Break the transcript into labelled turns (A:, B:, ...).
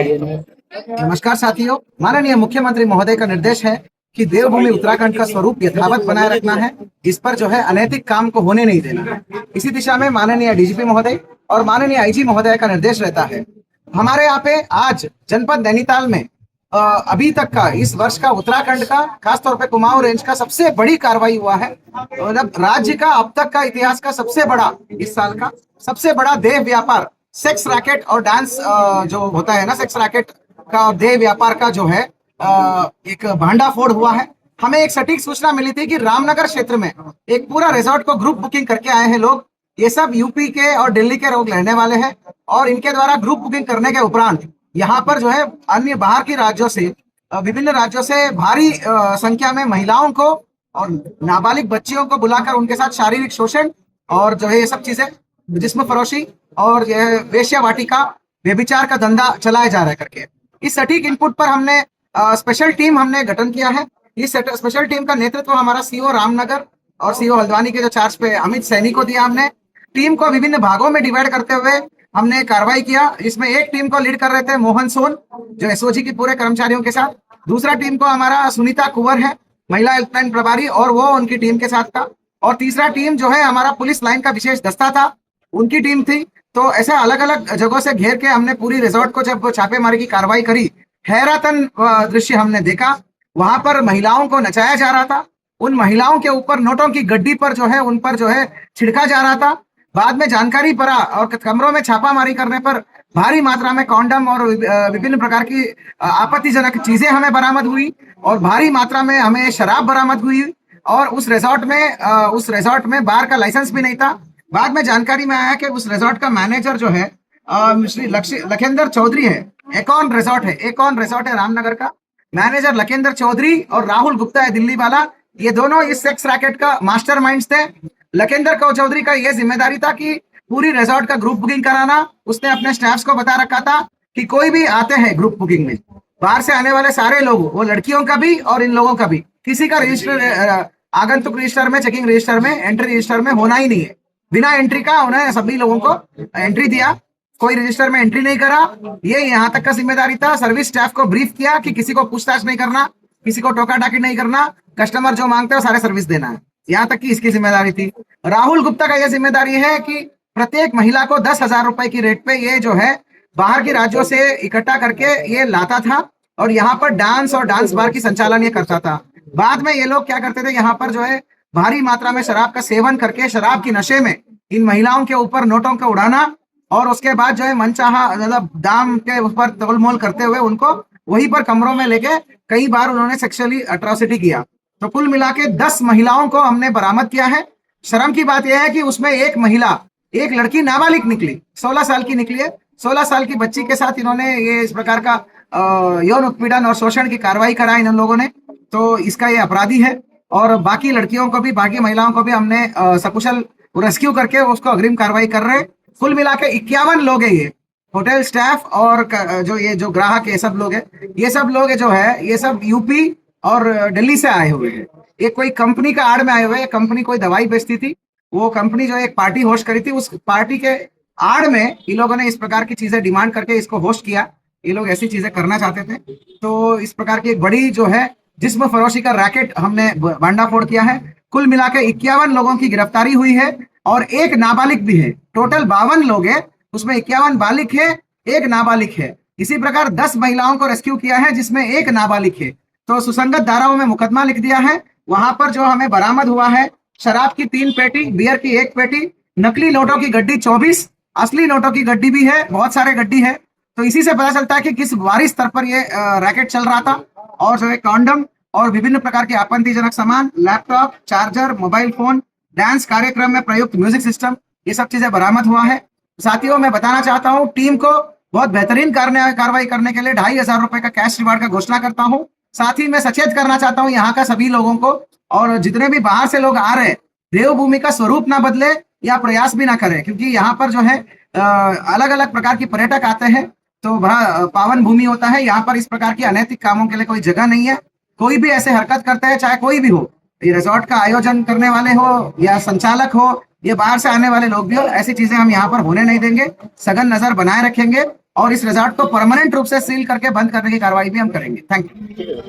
A: नमस्कार साथियों। माननीय मुख्यमंत्री महोदय का निर्देश है कि देवभूमि उत्तराखंड का स्वरूप यथावत बनाए रखना है। इस पर जो है अनैतिक काम को होने नहीं देना है। इसी दिशा में माननीय डीजीपी महोदय और माननीय आईजी महोदय का निर्देश रहता है। हमारे यहाँ पे आज जनपद नैनीताल में अभी तक का इस वर्ष का उत्तराखंड का खासतौर पे कुमाऊं रेंज का सबसे बड़ी कार्रवाई हुआ है। मतलब राज्य का अब तक का इतिहास का सबसे बड़ा, इस साल का सबसे बड़ा देह व्यापार, सेक्स रैकेट और डांस जो होता है ना, सेक्स रैकेट का देह व्यापार का जो है एक भांडाफोड़ हुआ है। हमें एक सटीक सूचना मिली थी कि रामनगर क्षेत्र में एक पूरा रिजॉर्ट को ग्रुप बुकिंग करके आए हैं लोग। ये सब यूपी के और दिल्ली के लोग रहने वाले हैं और इनके द्वारा ग्रुप बुकिंग करने के उपरांत यहाँ पर जो है अन्य बाहर के राज्यों से, विभिन्न राज्यों से भारी संख्या में महिलाओं को और नाबालिग बच्चियों को बुलाकर उनके साथ शारीरिक शोषण और जो है ये सब चीजें, जिस्म फरोशी और वेश्या वाटिका, व्यभिचार का धंधा चलाया जा रहा है करके। इस सटीक इनपुट पर हमने स्पेशल टीम हमने गठन किया है। इस स्पेशल टीम का नेतृत्व हमारा सीओ रामनगर और सीओ हल्द्वानी के जो चार्ज पे अमित सैनी को दिया हमने। टीम को विभिन्न भागों में डिवाइड करते हुए हमने कार्रवाई किया। इसमें एक टीम को लीड कर रहे थे मोहन सोन, जो एसओजी की पूरे कर्मचारियों के साथ। दूसरा टीम को हमारा सुनीता कुंवर है, महिला हेल्पलाइन प्रभारी, और वो उनकी टीम के साथ था। और तीसरा टीम जो है हमारा पुलिस लाइन का विशेष दस्ता था, उनकी टीम थी। तो ऐसा अलग अलग जगहों से घेर के हमने पूरी रिजॉर्ट को जब छापेमारी की कार्रवाई करी, हैरातन दृश्य हमने देखा। वहां पर महिलाओं को नचाया जा रहा था, उन महिलाओं के ऊपर नोटों की गड्डी पर जो है उन पर जो है छिड़का जा रहा था। बाद में जानकारी पड़ा और कमरों में छापामारी करने पर भारी मात्रा में कॉन्डम और विभिन्न प्रकार की आपत्तिजनक चीजें हमें बरामद हुई और भारी मात्रा में हमें शराब बरामद हुई। और उस रिजॉर्ट में बार का लाइसेंस भी नहीं था। बाद में जानकारी में आया कि उस रिजॉर्ट का मैनेजर जो है श्री लखेंद्र चौधरी है। एकॉन रिजॉर्ट है रामनगर का। मैनेजर लखेंद्र चौधरी और राहुल गुप्ता है दिल्ली वाला। ये दोनों इस सेक्स रैकेट का मास्टरमाइंड्स थे। लखेंद्र चौधरी का यह जिम्मेदारी था कि पूरी रिजॉर्ट का ग्रुप बुकिंग कराना। उसने अपने स्टाफ्स को बता रखा था कि कोई भी आते हैं ग्रुप बुकिंग में, बाहर से आने वाले सारे लोग, वो लड़कियों का भी और इन लोगों का भी, किसी का रजिस्टर, आगंतुक रजिस्टर में, चेकिंग रजिस्टर में, एंट्री रजिस्टर में होना ही नहीं है। बिना एंट्री का उन्हें सभी लोगों को एंट्री दिया, कोई रजिस्टर में एंट्री नहीं करा। ये यहाँ तक का जिम्मेदारी था। सर्विस स्टाफ को ब्रीफ किया कि किसी को पूछताछ नहीं करना, किसी को टोका टाकी नहीं करना, कस्टमर जो मांगते हैं सारे सर्विस देना है। यहाँ तक की इसकी जिम्मेदारी थी। राहुल गुप्ता का यह जिम्मेदारी है कि प्रत्येक महिला को 10,000 रुपए की रेट पे ये जो है बाहर के राज्यों से इकट्ठा करके ये लाता था और यहाँ पर डांस और डांस बार की संचालन ये करता था। बाद में ये लोग क्या करते थे, यहाँ पर जो है भारी मात्रा में शराब का सेवन करके शराब की नशे में इन महिलाओं के ऊपर नोटों को उड़ाना और उसके बाद जो है मनचाहा मतलब दाम के ऊपर तोल मोल करते हुए उनको वहीं पर कमरों में लेके कई बार उन्होंने सेक्सुअली अट्रॉसिटी किया। तो कुल मिला के 10 महिलाओं को हमने बरामद किया है। शर्म की बात यह है कि उसमें एक लड़की नाबालिग निकली, 16 साल की निकली है। 16 साल की बच्ची के साथ इन्होंने ये इस प्रकार का यौन उत्पीड़न और शोषण की कार्रवाई करा इन लोगों ने। तो इसका ये अपराधी है। और बाकी लड़कियों को भी, बाकी महिलाओं को भी हमने सकुशल रेस्क्यू करके उसको अग्रिम कार्रवाई कर रहे हैं। कुल मिला के 51 लोग है। ये होटल स्टाफ और जो ग्राहक ये सब लोग है, ये सब लोग जो है ये सब यूपी और दिल्ली से आए हुए हैं। एक कोई कंपनी का आड़ में आए हुए हैं। कंपनी कोई दवाई बेचती थी, वो कंपनी जो एक पार्टी होस्ट करी थी, उस पार्टी के आड़ में इन लोगों ने इस प्रकार की चीजें डिमांड करके इसको होस्ट किया। ये लोग ऐसी चीजें करना चाहते थे। तो इस प्रकार की एक बड़ी जो है जिस्म फरोशी का रैकेट हमने भांडाफोड़ किया है। कुल मिला के 51 लोगों की गिरफ्तारी हुई है और एक नाबालिग भी है। टोटल 52 लोग है, उसमें 51 बालिग है, एक नाबालिग है। इसी प्रकार 10 महिलाओं को रेस्क्यू किया है जिसमें एक नाबालिग है। तो सुसंगत धाराओं में मुकदमा लिख दिया है। वहां पर जो हमें बरामद हुआ है, शराब की 3 पेटी, बियर की 1 पेटी, नकली नोटों की गड्डी 24, असली नोटों की गड्डी भी है, बहुत सारे गड्डी है। तो इसी से पता चलता है कि किस भारी स्तर पर ये रैकेट चल रहा था। और जो है कॉन्डम और विभिन्न प्रकार के आपत्तिजनक सामान, laptop, charger, mobile phone, dance कार्यक्रम में प्रयुक्त म्यूजिक सिस्टम, ये सब चीजें बरामद हुआ है। साथियों, मैं बताना चाहता हूँ टीम को बहुत बेहतरीन कार्रवाई करने के लिए 2,500 रुपए का कैश रिवार्ड का घोषणा करता हूँ। साथ ही मैं सचेत करना चाहता हूँ यहाँ का सभी लोगों को, और जितने भी बाहर से लोग आ रहे हैं, देवभूमि का स्वरूप ना बदले या प्रयास भी ना करें, क्योंकि यहाँ पर जो है अलग अलग प्रकार की पर्यटक आते हैं। तो बड़ा पावन भूमि होता है। यहाँ पर इस प्रकार की अनैतिक कामों के लिए कोई जगह नहीं है। कोई भी ऐसे हरकत करता है, चाहे कोई भी हो, ये रिजॉर्ट का आयोजन करने वाले हो या संचालक हो, ये बाहर से आने वाले लोग भी हो, ऐसी चीजें हम यहाँ पर होने नहीं देंगे। सघन नजर बनाए रखेंगे और इस रिजॉर्ट को परमानेंट रूप से सील करके बंद करने की कार्रवाई भी हम करेंगे। Thank you.